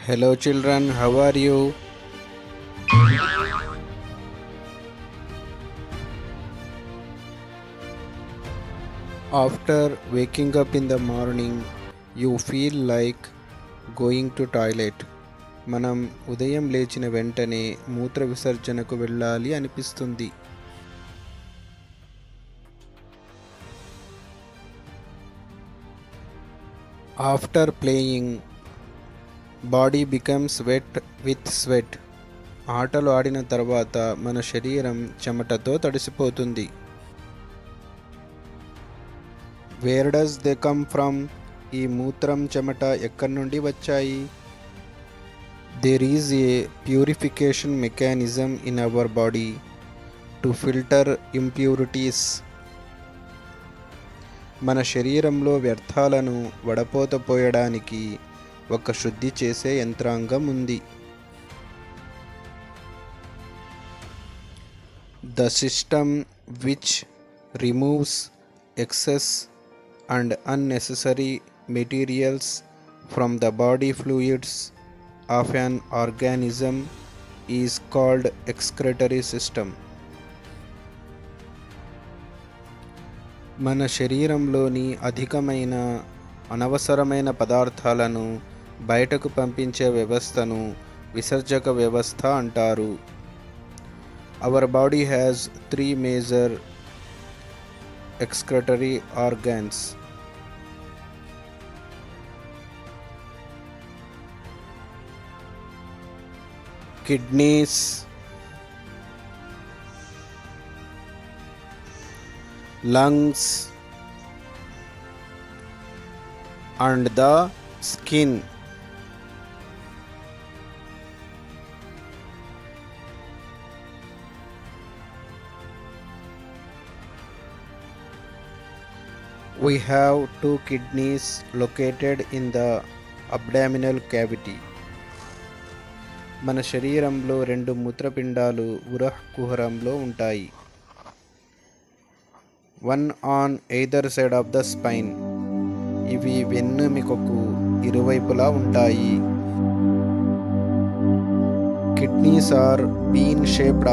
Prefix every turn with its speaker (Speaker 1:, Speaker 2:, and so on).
Speaker 1: Hello children, how are you? After waking up in the morning, you feel like going to toilet. మనం ఉదయం లేచిన వెంటనే మూత్ర విసర్జనకు వెళ్ళాలి అనిపిస్తుంది. After playing, body becomes wet with sweat. ఆటలు ఆడిన తర్వాత మన శరీరం చెమటతో తడిసిపోతుంది. Where does they come from? ఈ మూత్రం చెమట ఎక్కడి నుండి వచ్చాయి? There is a purification mechanism in our body to filter impurities. మన శరీరంలో వ్యర్థాలను వడపోత పోయడానికి ఒక శుద్ధి చేసే యంత్రాంగం ఉంది. The system which removes excess and unnecessary materials from the body fluids of an organism is called excretory system. మన శరీరంలోని అధికమైన అనవసరమైన పదార్థాలను బయటకు పంపించే వ్యవస్థను విసర్జక వ్యవస్థ అంటారు. Our body has 3 major excretory organs. Kidneys, lungs, and the skin. We have 2 kidneys located in the abdominal cavity. మన శరీరంలో 2 మూత్రపిండాలు ఉరహ్ కుహరంలో ఉంటాయి. One on either side of the spine. ఇవి వెన్నెముకకు ఇరువైపులా ఉంటాయి. Kidneys are bean shaped